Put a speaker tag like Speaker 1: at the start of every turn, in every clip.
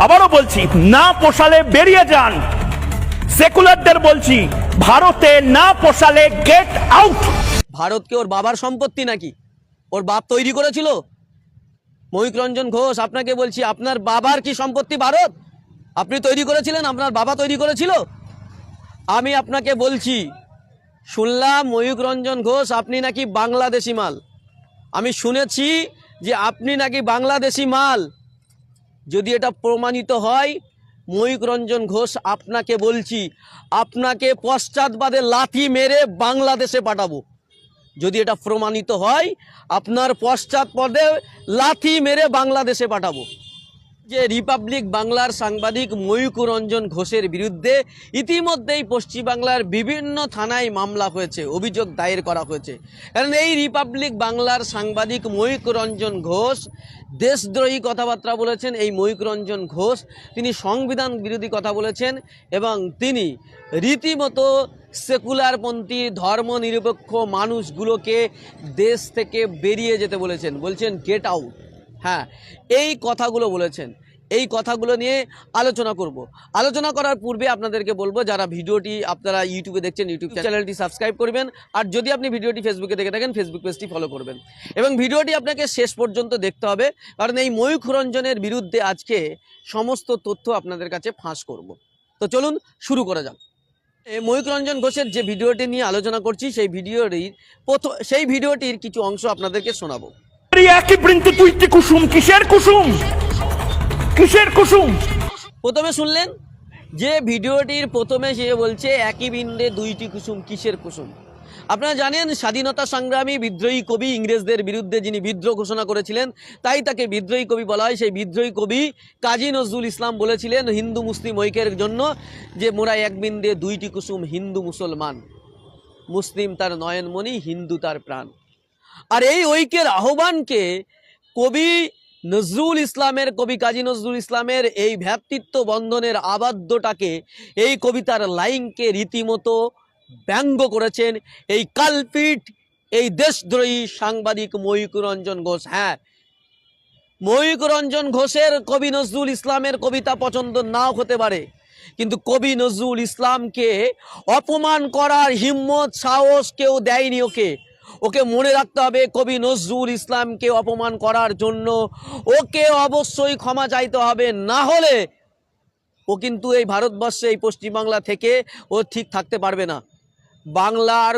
Speaker 1: আবারও বলছি, না পোষালে বেরিয়ে যান। সেকুলারদের বলছি, ভারতে না পোষালে গেট আউট।
Speaker 2: ভারত কি ওর বাবার সম্পত্তি নাকি? ওর বাপ তৈরি করেছিল? ময়ূক রঞ্জন ঘোষ, আপনাকে বলছি, আপনার বাবার কি সম্পত্তি ভারত? আপনি তৈরি করেছিলেন? আপনার বাবা তৈরি করেছিল? আমি আপনাকে বলছি, শুনলাম ময়ূক রঞ্জন ঘোষ আপনি নাকি বাংলাদেশি মাল। আমি শুনেছি যে আপনি নাকি বাংলাদেশি মাল। যদি এটা প্রমাণিত হয়, ময়ূক রঞ্জন ঘোষ আপনাকে বলছি, আপনাকে পশ্চাৎবাদে লাথি মেরে বাংলাদেশে পাঠাবো। যদি এটা প্রমাণিত হয়, আপনার পশ্চাৎপদে লাথি মেরে বাংলাদেশে পাঠাবো। যে রিপাবলিক বাংলার সাংবাদিক ময়ূক রঞ্জন ঘোষের বিরুদ্ধে ইতিমধ্যেই পশ্চিমবাংলার বিভিন্ন থানায় মামলা হয়েছে, অভিযোগ দায়ের করা হয়েছে। কারণ এই রিপাবলিক বাংলার সাংবাদিক ময়ূক রঞ্জন ঘোষ দেশদ্রোহী কথাবার্তা বলেছেন। এই ময়ূক রঞ্জন ঘোষ তিনি সংবিধান বিরোধী কথা বলেছেন এবং তিনি রীতিমতো সেকুলারপন্থী ধর্মনিরপেক্ষ মানুষগুলোকে দেশ থেকে বেরিয়ে যেতে বলেছেন, বলছেন গেট আউট। হ্যাঁ, এই কথাগুলো বলেছেন। এই কথাগুলো নিয়ে আলোচনা করব। আলোচনা করার পূর্বে আপনাদেরকে বলবো, যারা ভিডিওটি আপনারা ইউটিউবে দেখছেন, ইউটিউব চ্যানেলটি সাবস্ক্রাইব করবেন। আর যদি আপনি ভিডিওটি ফেসবুকে দেখে থাকেন, ফেসবুক পেজটি ফলো করবেন। এবং ভিডিওটি আপনাকে শেষ পর্যন্ত দেখতে হবে, কারণ এই ময়ূক রঞ্জনের বিরুদ্ধে আজকে সমস্ত তথ্য আপনাদের কাছে ফাঁস করব। তো চলুন শুরু করা যাক। ময়ূক রঞ্জন ঘোষের যে ভিডিওটি নিয়ে আলোচনা করছি, সেই ভিডিওটির কিছু অংশ আপনাদেরকে শোনাবো।
Speaker 1: একই বৃন্তে তুইটি কুসুম, কিসের কুসুম, কিসের কুসুম?
Speaker 2: প্রথমে শুনলেন যে ভিডিওটির প্রথমে সে বলছে একই বৃন্দে দুইটি কুসুম, কিসের কুসুম? আপনারা জানেন স্বাধীনতা সংগ্রামী বিদ্রোহী কবি, ইংরেজদের বিরুদ্ধে যিনি বিদ্রোহ ঘোষণা করেছিলেন, তাই তাকে বিদ্রোহী কবি বলা হয়। সেই বিদ্রোহী কবি কাজী নজরুল ইসলাম বলেছিলেন হিন্দু মুসলিম ঐক্যের জন্য যে মোরা এক বৃন্দে দুইটি কুসুম, হিন্দু মুসলমান, মুসলিম তার নয়নমণি, হিন্দু তার প্রাণ। আর এই ঐক্যের আহ্বানকে কবি নজরুল ইসলামের, কবি কাজী নজরুল ইসলামের এই ভ্রাতৃত্ব বন্ধনের আবদ্ধটাকে, এই কবিতার লাইনকে রীতিমতো ব্যঙ্গ করেছেন এই কালপিট, এই দেশদ্রোহী সাংবাদিক ময়ূক রঞ্জন ঘোষ। হ্যাঁ, ময়ূক রঞ্জন ঘোষের কবি নজরুল ইসলামের কবিতা পছন্দ নাও হতে পারে, কিন্তু কবি নজরুল ইসলামকে অপমান করার হিম্মত, সাহস কেউ দেয়নি ওকে। ওকে মনে রাখতে হবে, কবি নজরুল ইসলামকে অপমান করার জন্য ওকে অবশ্যই ক্ষমা চাইতে হবে, না হলে ও কিন্তু এই ভারতবর্ষে, এই পশ্চিমবাংলা থেকে ও ঠিক থাকতে পারবে না। বাংলার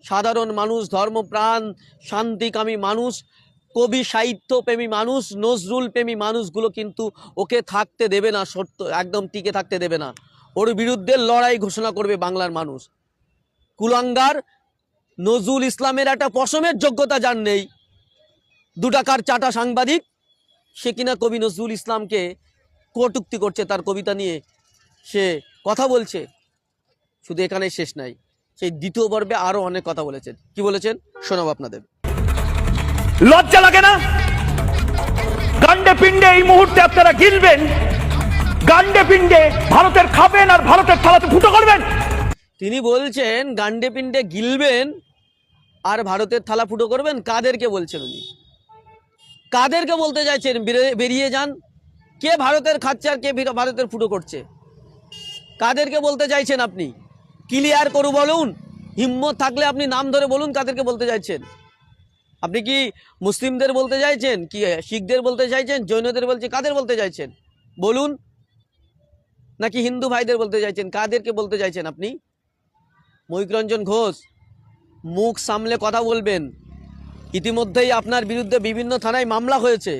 Speaker 2: সাধারণ মানুষ, ধর্মপ্রাণ, শান্তিকামী মানুষ, কবি সাহিত্যপ্রেমী মানুষ, নজরুল প্রেমী মানুষগুলো কিন্তু ওকে থাকতে দেবে না, সত্য একদম টিকে থাকতে দেবে না। ওর বিরুদ্ধে লড়াই ঘোষণা করবে বাংলার মানুষ। কুলাঙ্গার নজরুল ইসলামের একটা পশমের যোগ্যতা যার নেই, 2 টাকার চাটা সাংবাদিক, সে কিনা কবি নজরুল ইসলামকে কটূক্তি করছে, তার কবিতা নিয়ে সে কথা বলছে। শুধু এখানে শেষ নাই, সেই দ্বিতীয় পর্বে আরো অনেক কথা বলেছেন। কি বলেছেন শোনাবো আপনাদের।
Speaker 1: লজ্জা লাগে না? গান্ডে পিণ্ডে এই মুহূর্তে আপনারা গিলবেন, গান্ডে পিণ্ডে ভারতের খাবেন আর ভারতের থালাতে ফুটো করবেন।
Speaker 2: তিনি বলছেন গান্ডে পিণ্ডে গিলবেন আর ভারতের থালা ফুটো করবেন। কাদেরকে বলছেন উনি? কাদেরকে বলতে চাইছেন বেরিয়ে যান? কে ভারতের খাচ্ছে আর কে ভারতের ফুটো করছে? কাদেরকে বলতে চাইছেন আপনি? ক্লিয়ার করু বলুন। হিম্মত থাকলে আপনি নাম ধরে বলুন কাদেরকে বলতে চাইছেন। আপনি কি মুসলিমদের বলতে চাইছেন, কি শিখদের বলতে চাইছেন, জৈনদের বলছে, কাদের বলতে চাইছেন বলুন? নাকি হিন্দু ভাইদের বলতে চাইছেন? কাদেরকে বলতে চাইছেন আপনি? ময়ূক রঞ্জন ঘোষ, মুখ সামলে কথা বলবেন। ইতিমধ্যেই আপনার বিরুদ্ধে বিভিন্ন থানায় মামলা হয়েছে,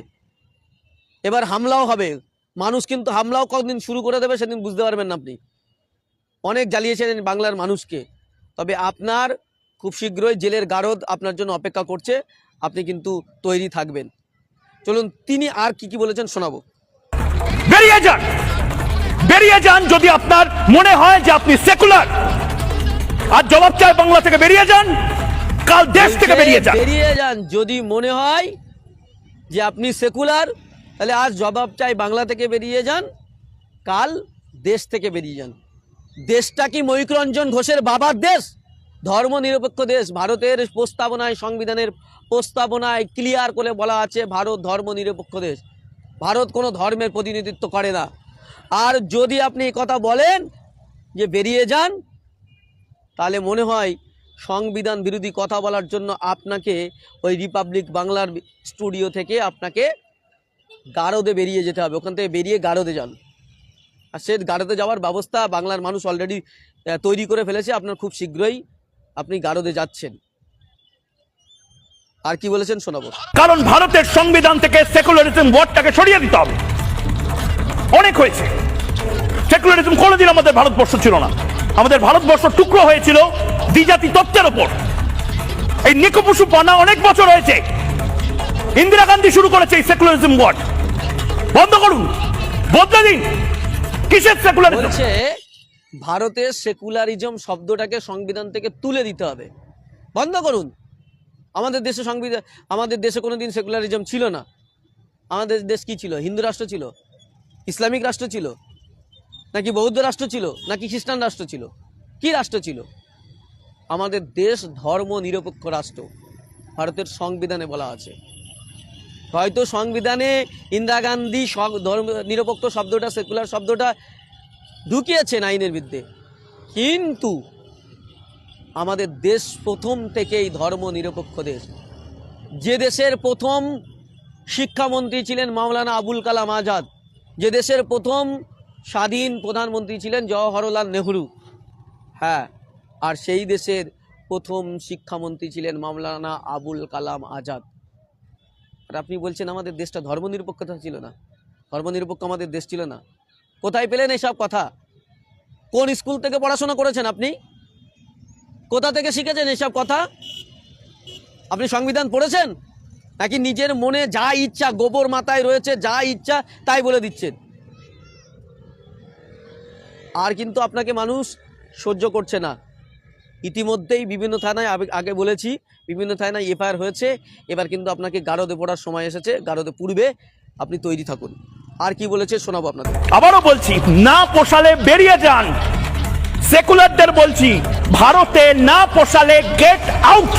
Speaker 2: এবার হামলাও হবে। মানুষ কিন্তু হামলাও কতদিন শুরু করে দেবে সেদিন বুঝতে পারবেন না। আপনি অনেক জ্বালিয়েছেন বাংলার মানুষকে, তবে আপনার খুব শীঘ্রই জেলের গারদ আপনার জন্য অপেক্ষা করছে, আপনি কিন্তু তৈরি থাকবেন। চলুন তিনি আর কি কি বলেছেন শোনাবো।
Speaker 1: বেরিয়ে যান, বেরিয়ে যান যদি আপনার মনে হয় যে আপনি সেকুলার। আর জবাব চাই বাংলা থেকে বেরিয়ে যান, কাল দেশ থেকে বেরিয়ে যান।
Speaker 2: বেরিয়ে যান যদি মনে হয় যে আপনি সেকুলার, তাহলে আজ জবাব চাই বাংলা থেকে বেরিয়ে যান, কাল দেশ থেকে বেরিয়ে যান। দেশটা কি ময়ূক রঞ্জন ঘোষের বাবার দেশ? ধর্মনিরপেক্ষ দেশ। ভারতের প্রস্তাবনায়, সংবিধানের প্রস্তাবনায় ক্লিয়ার করে বলা আছে ভারত ধর্মনিরপেক্ষ দেশ। ভারত কোনো ধর্মের প্রতিনিধিত্ব করে না। আর যদি আপনি এই কথা বলেন যে বেরিয়ে যান, তাহলে মনে হয় সংবিধান বিরোধী কথা বলার জন্য আপনাকে ওই রিপাবলিক বাংলার স্টুডিও থেকে আপনাকে গারদে বেরিয়ে যেতে হবে। ওখান থেকে বেরিয়ে গারদে যান। আর সে গারদে যাওয়ার ব্যবস্থা বাংলার মানুষ অলরেডি তৈরি করে ফেলেছে। আপনার খুব শীঘ্রই আপনি গারদে যাচ্ছেন। আর কি বলেছেন শোনাবো।
Speaker 1: কারণ ভারতের সংবিধান থেকে সেকুলারিজম ওয়ার্ডটাকে সরিয়ে দিতে হবে। অনেক হয়েছে। সেকুলারিজম কোনোদিন আমাদের ভারতবর্ষ ছিল না। আমাদের ভারতবর্ষ টুকরো হয়েছিল দ্বিজাতি তত্ত্বের ওপর। এই নিকপুষু পানা অনেক বছর হয়েছে। ইন্দিরা গান্ধী শুরু করেছে এই সেকুলারিজম ওয়ার্ড। বন্ধ করুন, বদলে দিন। কিসের সেকুলারিজম?
Speaker 2: বলছে ভারতের সেকুলারিজম শব্দটাকে সংবিধান থেকে তুলে দিতে হবে, বন্ধ করুন। আমাদের দেশে সংবিধান, আমাদের দেশে কোনোদিন সেকুলারিজম ছিল না। আমাদের দেশ কি ছিল? হিন্দু রাষ্ট্র ছিল, ইসলামিক রাষ্ট্র ছিল, নাকি বৌদ্ধ রাষ্ট্র ছিল, নাকি খ্রিস্টান রাষ্ট্র ছিল? কি রাষ্ট্র ছিল? আমাদের দেশ ধর্ম নিরপেক্ষ রাষ্ট্র, ভারতের সংবিধানে বলা আছে। হয়তো সংবিধানে ইন্দিরা গান্ধী ধর্ম নিরপেক্ষ শব্দটা, সেকুলার শব্দটা ঢুকিয়েছেন আইনের বিরুদ্ধে, কিন্তু আমাদের দেশ প্রথম থেকেই ধর্ম নিরপেক্ষ দেশ। যে দেশের প্রথম শিক্ষামন্ত্রী ছিলেন মাওলানা আবুল কালাম আজাদ, যে দেশের প্রথম স্বাধীন প্রধানমন্ত্রী ছিলেন জওহরলাল নেহরু, হ্যাঁ, আর সেই দেশের প্রথম শিক্ষামন্ত্রী ছিলেন মাওলানা আবুল কালাম আজাদ। আর আপনি বলছেন আমাদের দেশটা ধর্মনিরপেক্ষতা ছিল না? ধর্মনিরপেক্ষ আমাদের দেশ ছিল না। কোথায় পেলেন এসব কথা? কোন স্কুল থেকে পড়াশোনা করেছেন আপনি? কোথা থেকে শিখেছেন এসব কথা? আপনি সংবিধান পড়েছেন, নাকি নিজের মনে যা ইচ্ছা, গোবর মাথায় রয়েছে, যা ইচ্ছা তাই বলে দিচ্ছেন? আর কিন্তু আপনাকে মানুষ সহ্য করছে না। ইতিমধ্যেই বিভিন্ন থানায়, আগে বলেছি, বিভিন্ন থানায় এফআইআর হয়েছে। এবার কিন্তু আপনাকে গারদে পড়ার সময় এসেছে। গারদে পূর্বে আপনি তৈরি থাকুন। আর কি বলেছে শোনাবো আপনাদের।
Speaker 1: আবারও বলছি, না পোষালে বেরিয়ে যান। সেকুলারদের বলছি, ভারতে না পোষালে গেট আউট।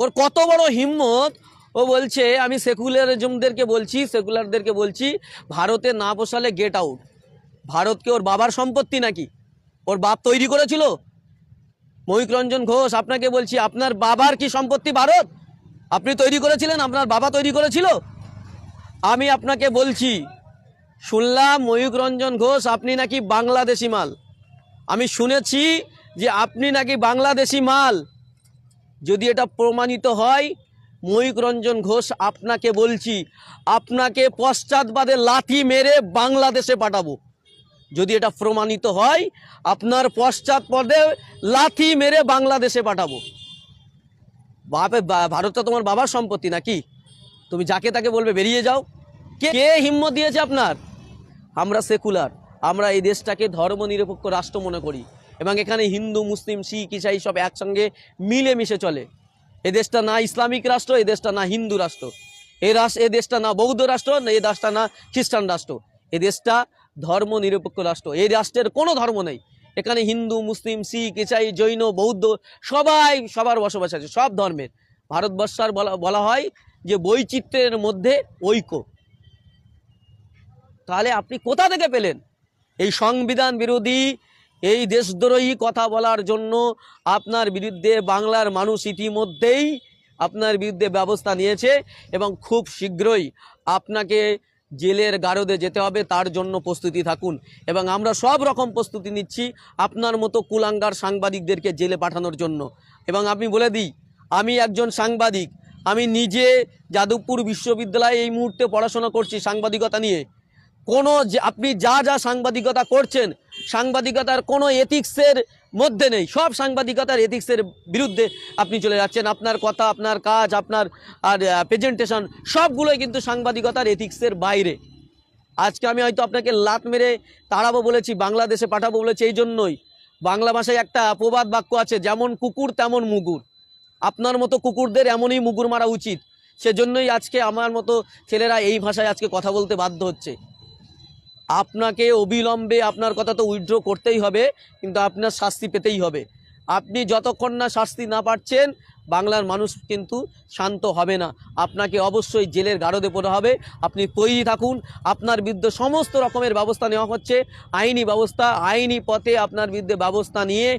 Speaker 2: ওর কত বড় হিম্মত! ও বলছে আমি সেকুলারিজমদেরকে বলছি, সেকুলারদেরকে বলছি, ভারতে না পোষালে গেট আউট। ভারতকে ওর বাবার সম্পত্তি নাকি? ওর বাপ তৈরি করেছিল? মহিক রঞ্জন ঘোষ, আপনাকে বলছি, আপনার বাবার কি সম্পত্তি ভারত? আপনি তৈরি করেছিলেন? আপনার বাবা তৈরি করেছিল? আমি আপনাকে বলছি, শুনলাম মহিক রঞ্জন ঘোষ আপনি নাকি বাংলাদেশি মাল। আমি শুনেছি যে আপনি নাকি বাংলাদেশি মাল। যদি এটা প্রমাণিত হয়, মহিক রঞ্জন ঘোষ আপনাকে বলছি, আপনাকে পশ্চাৎবাদে লাথি মেরে বাংলাদেশে পাঠাবো। যদি এটা প্রমাণিত হয়, আপনার পশ্চাৎপদে লাথি মেরে বাংলাদেশে পাঠাবো। ভারতটা তোমার বাবার সম্পত্তি নাকি? তুমি যাকে তাকে বলবে বেরিয়ে যাও? কে হিম্মত দিয়েছে আপনার? আমরা সেকুলার, আমরা এই দেশটাকে ধর্মনিরপেক্ষ রাষ্ট্র মনে করি, এবং এখানে হিন্দু, মুসলিম, শিখ, ইসাই সব একসঙ্গে মিলেমিশে চলে। এ দেশটা না ইসলামিক রাষ্ট্র, এ দেশটা না হিন্দু রাষ্ট্র, এ দেশটা না বৌদ্ধ রাষ্ট্র, এ দেশটা না খ্রিস্টান রাষ্ট্র। এ দেশটা ধর্ম নিরপেক্ষ রাষ্ট্র। এই রাষ্ট্রের কোনো ধর্ম নেই। এখানে হিন্দু, মুসলিম, শিখ, ইসাই, জৈন, বৌদ্ধ সবাই, সবার বসবাস আছে, সব ধর্মের। ভারতবর্ষের বলা হয় যে বৈচিত্র্যের মধ্যে ঐক্য। তাহলে আপনি কোথা থেকে পেলেন এই সংবিধান বিরোধী, এই দেশদ্রোহী কথা বলার জন্য? আপনার বিরুদ্ধে বাংলার মানুষ ইতিমধ্যেই আপনার বিরুদ্ধে ব্যবস্থা নিয়েছে, এবং খুব শীঘ্রই আপনাকে জেলের গারদে যেতে হবে। তার জন্য প্রস্তুতি থাকুন, এবং আমরা সব রকম প্রস্তুতি নিচ্ছি আপনার মতো কুলাঙ্গার সাংবাদিকদেরকে জেলে পাঠানোর জন্য। এবং আমি বলে দিই, আমি একজন সাংবাদিক, আমি নিজে যাদবপুর বিশ্ববিদ্যালয়ে এই মুহূর্তে পড়াশোনা করছি সাংবাদিকতা নিয়ে। আপনি যা যা সাংবাদিকতা করছেন, সাংবাদিকতার কোনো এথিক্সের মধ্যে নেই। সব সাংবাদিকতার এথিক্সের বিরুদ্ধে আপনি চলে যাচ্ছেন। আপনার কথা, আপনার কাজ, আপনার আর প্রেজেন্টেশন সবগুলোই কিন্তু সাংবাদিকতার এথিক্সের বাইরে। আজকে আমি হয়তো আপনাকে লাত মেরে তাড়াবো বলেছি, বাংলাদেশে পাঠাবো বলেছি এই জন্যই। বাংলা ভাষায় একটা প্রবাদ বাক্য আছে, যেমন কুকুর তেমন মুগুর। আপনার মতো কুকুরদের এমনই মুগুর মারা উচিত। সেজন্যই আজকে আমার মতো ছেলেরা এই ভাষায় আজকে কথা বলতে বাধ্য হচ্ছে। আপনাকে অবিলম্বে আপনার কথা তো উইথড্র করতেই হবে, কিন্তু আপনার শাস্তি পেতেই হবে। আপনি যতক্ষণ না শাস্তি না পাচ্ছেন বাংলার মানুষ কিন্তু শান্ত হবে না। আপনাকে অবশ্যই জেলের গারদে পড়তে হবে। আপনি তৈরি থাকুন, আপনার বিরুদ্ধে সমস্ত রকমের ব্যবস্থা নেওয়া হচ্ছে, আইনি ব্যবস্থা, আইনি পথে আপনার বিরুদ্ধে ব্যবস্থা নিয়ে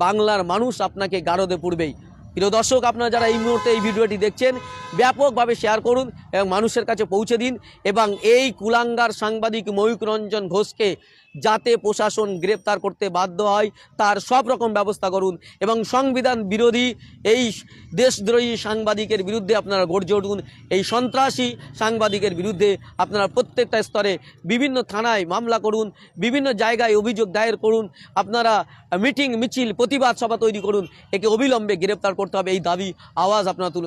Speaker 2: বাংলার মানুষ আপনাকে গারদে পড়বেই। প্রিয় দর্শক, আপনারা যারা এই মুহূর্তে এই ভিডিওটি দেখছেন ব্যাপকভাবে শেয়ার করুন এবং মানুষের কাছে পৌঁছে দিন, এবং এই কুলাঙ্গার সাংবাদিক ময়ূক রঞ্জন ঘোষকে যাতে প্রশাসন গ্রেপ্তার করতে বাধ্য হয় তার সব রকম ব্যবস্থা করুন, এবং সংবিধান বিরোধী এই দেশদ্রোহী সাংবাদিকের বিরুদ্ধে আপনারা গর্জে উঠুন। এই সন্ত্রাসী সাংবাদিকের বিরুদ্ধে আপনারা প্রত্যেকটা স্তরে বিভিন্ন থানায় মামলা করুন, বিভিন্ন জায়গায় অভিযোগ দায়ের করুন, আপনারা মিটিং মিছিল প্রতিবাদ সভা তৈরি করুন। একে অবিলম্বে গ্রেপ্তার করতে হবে, এই দাবি আওয়াজ আপনারা তুলুন।